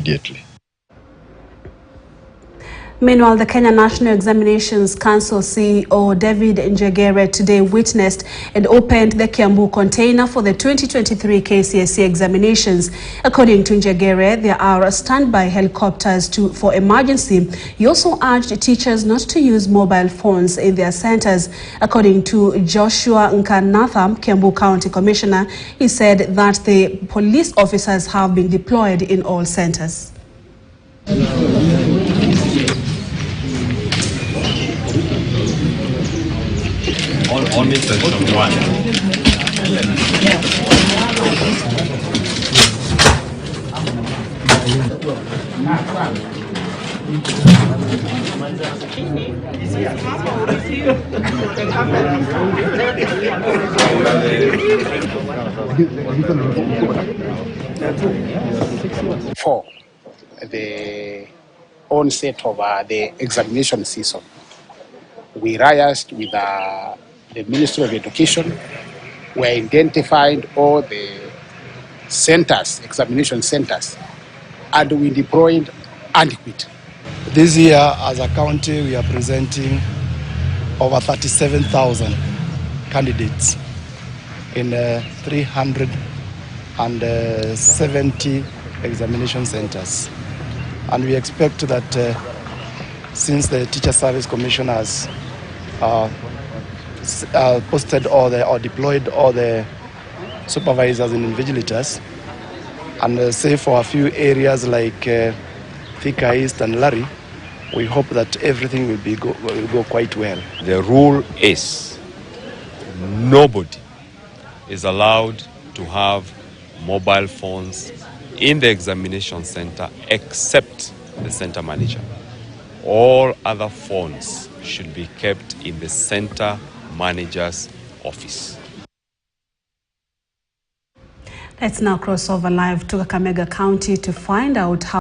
immediately. Meanwhile, the Kenya National Examinations Council CEO David Njegere today witnessed and opened the Kiambu container for the 2023 KCSE examinations. According to Njegere, there are standby helicopters for emergency. He also urged teachers not to use mobile phones in their centers. According to Joshua Nkanatham, Kiambu County Commissioner, he said that the police officers have been deployed in all centers. Only section 1. For the onset of the examination season, we liaised with the Ministry of Education. We identified all the centers, examination centers, and we deployed adequate. This year, as a county, we are presenting over 37,000 candidates in 370 examination centers. And we expect that since the Teacher Service Commission has posted or deployed all the supervisors and invigilators, and say for a few areas like Thika East and Larry, we hope that everything will go quite well. The rule is nobody is allowed to have mobile phones in the examination center except the center manager. All other phones should be kept in the center manager's office. Let's now cross over live to Kakamega County to find out how